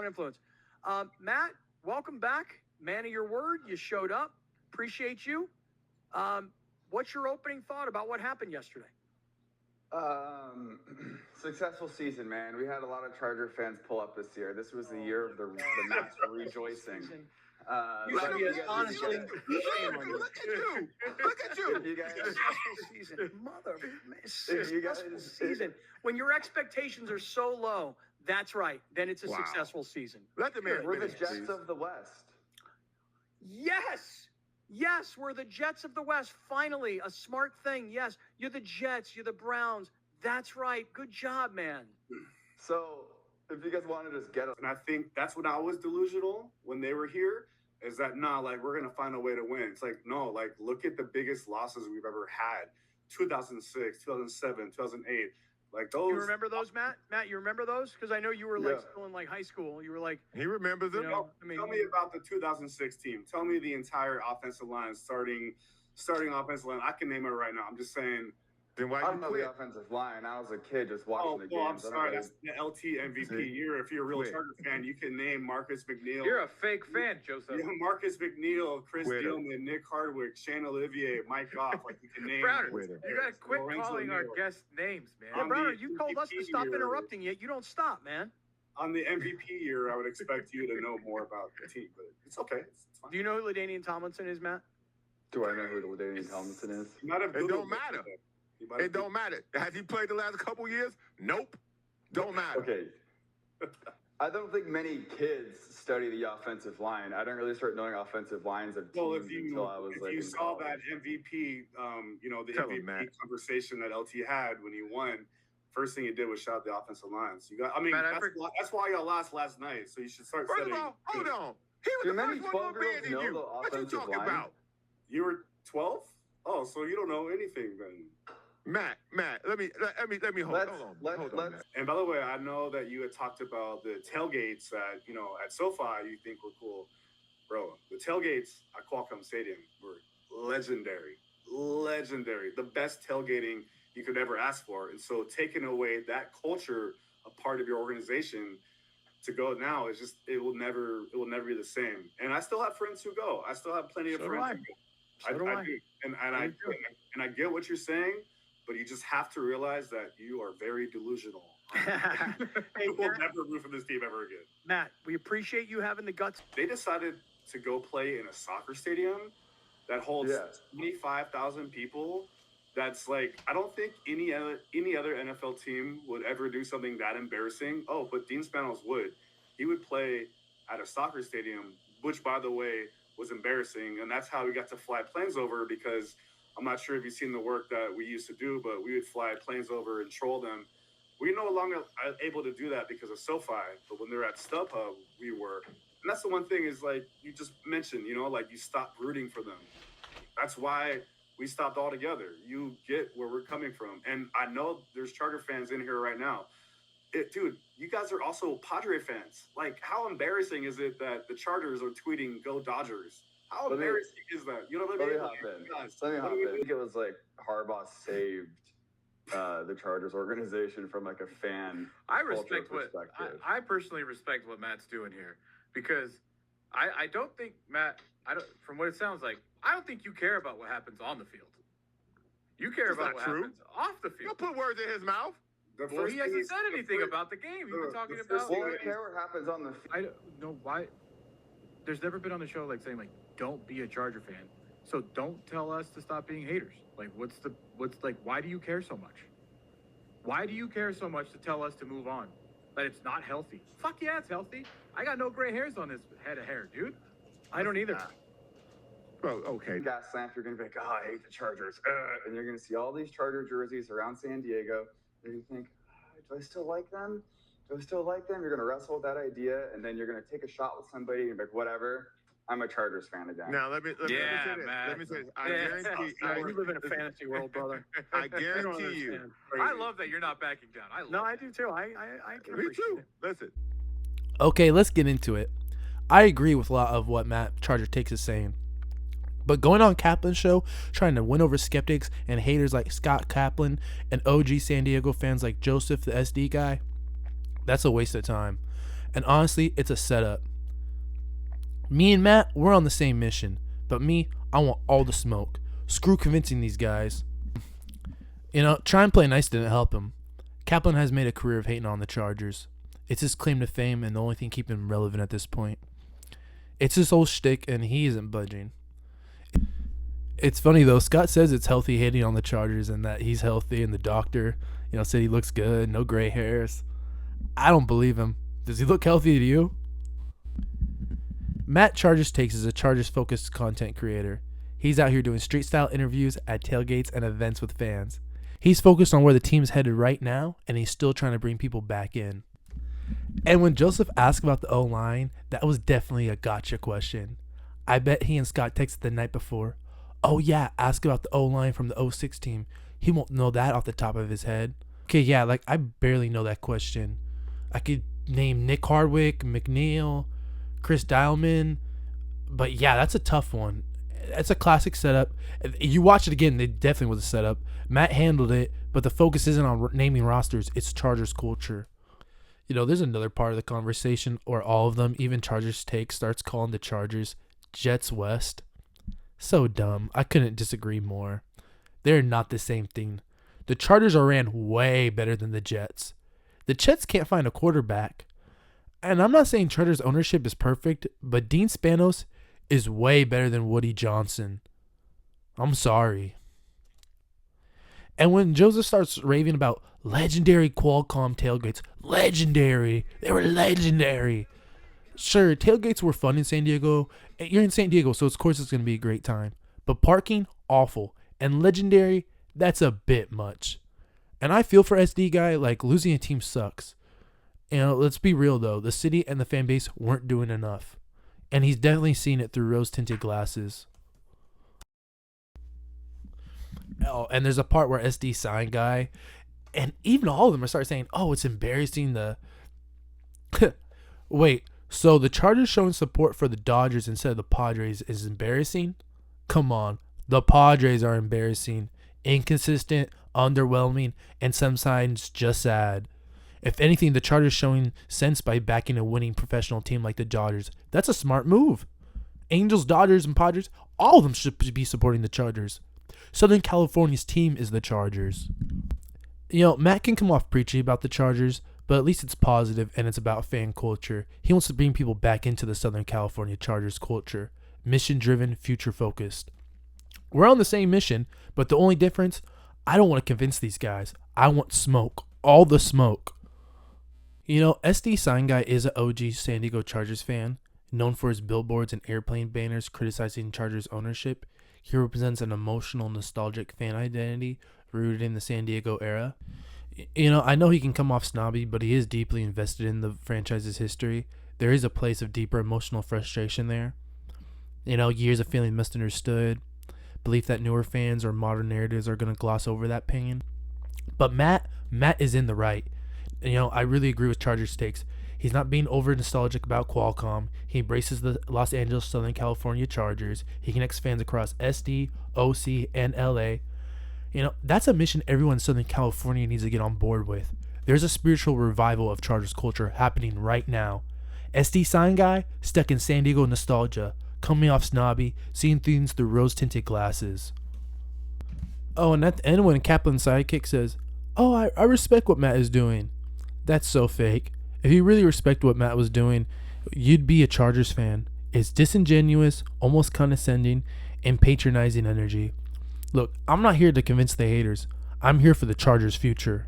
influence. Matt, welcome back. Man of your word. You showed up. Appreciate you. What's your opening thought about what happened yesterday? Successful season, man. We had a lot of Charger fans pull up this year. This was the year of the Mets rejoicing. Honestly, shame on you. Look at you! Look at you! If you guys, Successful season. When your expectations are so low, that's right. Then it's a successful season. Let the man. we're the Jets of the West. Yes, we're the Jets of the West. Finally, a smart thing. Yes, you're the Jets. You're the Browns. That's right. Good job, man. So, if you guys want to just get us, and I think that's when I was delusional when they were here, is that, like, we're going to find a way to win. It's like, no, like, look at the biggest losses we've ever had. 2006, 2007, 2008. Like, those. You remember those, Matt? Matt, you remember those? Because I know you were, still in, high school. You were like. He remembers them. Tell me about the 2006 team. Tell me the entire offensive line, starting offensive line. I can name it right now. I'm just saying. Then why I don't know the offensive line. I was a kid just watching the games. I'm sorry. That's the LT MVP year. If you're a real Charger fan, you can name Marcus McNeil. You're a fake fan, Joseph. Yeah, Marcus McNeil, Chris Dillman, Nick Hardwick, Shane Olivier, Mike Goff. Like, you can name. Browner, you got to quit calling our guests names, man. Yeah, Browner, you told us to stop interrupting you. You don't stop, man. On the MVP year, I would expect you to know more about the team, but it's okay. It's fine. Do you know who LaDainian Tomlinson is, Matt? Do I know who LaDainian Tomlinson is? It don't matter. It don't matter. Has he played the last couple years? Nope. Don't matter. Okay. I don't think many kids study the offensive line. I didn't really start knowing offensive lines of teams until I was if you saw that MVP, the MVP conversation that LT had when he won, first thing he did was shout the offensive line. So that's why y'all lost last night. So you should start studying. First of all, hold on. He was the first one more bad than you. What you talking about? You were 12? Oh, so you don't know anything then. Matt, let me hold on. Matt. And by the way, I know that you had talked about the tailgates at SoFi you think were cool. Bro, the tailgates at Qualcomm Stadium were legendary. The best tailgating you could ever ask for. And so taking away that culture, a part of your organization, to go now is just it will never be the same. And I still have friends who go. I still have plenty of friends who go. I do. And I get what you're saying. But you just have to realize that you are very delusional. You will never root for this team ever again. Matt, we appreciate you having the guts. They decided to go play in a soccer stadium that holds 25,000 people. That's like, I don't think any other NFL team would ever do something that embarrassing. Oh, but Dean Spanos would. He would play at a soccer stadium, which, by the way, was embarrassing. And that's how we got to fly planes over, because I'm not sure if you've seen the work that we used to do, but we would fly planes over and troll them. We're no longer able to do that because of SoFi, but when they're at StubHub, we were. And that's the one thing is, like you just mentioned, you stopped rooting for them. That's why we stopped altogether. You get where we're coming from. And I know there's Charger fans in here right now. Dude, you guys are also Padre fans. Like, how embarrassing is it that the Chargers are tweeting, "Go Dodgers"? How embarrassing is that? You know what I mean? Let me hop in. I think it was like Harbaugh saved the Chargers organization from like a fan. I personally respect what Matt's doing here, because I don't think from what it sounds like, I don't think you care about what happens on the field. You care about what happens off the field. Don't put words in his mouth. Well, he hasn't said anything about the game. You've been talking about. Well, I care what happens on the field. I don't know why. There's never been on the show saying don't be a Charger fan. So don't tell us to stop being haters. Why do you care so much? Why do you care so much to tell us to move on? That it's not healthy. Fuck yeah, it's healthy. I got no gray hairs on this head of hair, dude. I don't either. Bro, okay. Gas lamp, you're going to be like, oh, I hate the Chargers. And you're going to see all these Charger jerseys around San Diego. And you think, do I still like them? You're going to wrestle with that idea, and then you're going to take a shot with somebody and be like, whatever. I'm a Chargers fan again. Now, let me say this. I guarantee you live in a fantasy world, brother. I guarantee you. I love that you're not backing down. I do too. I can Me appreciate too. it. Listen. Okay, let's get into it. I agree with a lot of what Matt ChargerTakes is saying. But going on Kaplan's show, trying to win over skeptics and haters like Scott Kaplan and OG San Diego fans like Joseph, the SD guy, that's a waste of time. And honestly, it's a setup. Me and Matt, we're on the same mission. But me, I want all the smoke. Screw convincing these guys. Try and play nice didn't help him. Kaplan has made a career of hating on the Chargers. It's his claim to fame and the only thing keeping him relevant at this point. It's his whole shtick, and he isn't budging. It's funny, though. Scott says it's healthy hating on the Chargers and that he's healthy, and the doctor, said he looks good, no gray hairs. I don't believe him. Does he look healthy to you? Matt ChargerTakes is a Chargers-focused content creator. He's out here doing street-style interviews at tailgates and events with fans. He's focused on where the team's headed right now, and he's still trying to bring people back in. And when Joseph asked about the O-line, that was definitely a gotcha question. I bet he and Scott texted the night before. Oh yeah, ask about the O-line from the 06 team. He won't know that off the top of his head. Okay, yeah, I barely know that question. I could name Nick Hardwick, McNeil, Chris Dialman, but yeah, that's a tough one. It's a classic setup. You watch it again, it definitely was a setup. Matt handled it, but the focus isn't on naming rosters, it's Chargers culture. There's another part of the conversation, or all of them, even ChargerTakes starts calling the Chargers Jets West. So dumb. I couldn't disagree more. They're not the same thing. The Chargers are ran way better than the Jets. The Jets can't find a quarterback. And I'm not saying Chargers ownership is perfect, but Dean Spanos is way better than Woody Johnson. I'm sorry. And when Joseph starts raving about legendary Qualcomm tailgates, legendary, they were legendary. Sure, tailgates were fun in San Diego. You're in San Diego, so of course it's going to be a great time. But parking, awful. And legendary, that's a bit much. And I feel for SD guy, losing a team sucks. Let's be real though, the city and the fan base weren't doing enough. And he's definitely seen it through rose-tinted glasses. Oh, and there's a part where SD sign guy, and even all of them are starting saying, oh, it's embarrassing the... Wait, so the Chargers showing support for the Dodgers instead of the Padres is embarrassing? Come on, the Padres are embarrassing, inconsistent, underwhelming, and sometimes just sad. If anything, the Chargers showing sense by backing a winning professional team like the Dodgers. That's a smart move. Angels, Dodgers, and Padres, all of them should be supporting the Chargers. Southern California's team is the Chargers. Matt can come off preachy about the Chargers, but at least it's positive and it's about fan culture. He wants to bring people back into the Southern California Chargers culture. Mission-driven, future-focused. We're on the same mission, but the only difference, I don't want to convince these guys. I want smoke. All the smoke. SD Sign Guy is an OG San Diego Chargers fan, known for his billboards and airplane banners criticizing Chargers ownership. He represents an emotional, nostalgic fan identity rooted in the San Diego era. I know he can come off snobby, but he is deeply invested in the franchise's history. There is a place of deeper emotional frustration there. Years of feeling misunderstood, belief that newer fans or modern narratives are going to gloss over that pain. But Matt is in the right. I really agree with ChargerTakes. He's not being over nostalgic about Qualcomm. He embraces the Los Angeles Southern California Chargers. He connects fans across SD, OC, and LA. That's a mission everyone in Southern California needs to get on board with. There's a spiritual revival of Chargers culture happening right now. SD Sign Guy, stuck in San Diego nostalgia, coming off snobby, seeing things through rose-tinted glasses. Oh, and at the end when Kaplan's sidekick says, oh, I respect what Matt is doing. That's so fake. If you really respect what Matt was doing, you'd be a Chargers fan. It's disingenuous, almost condescending, and patronizing energy. Look, I'm not here to convince the haters. I'm here for the Chargers' future.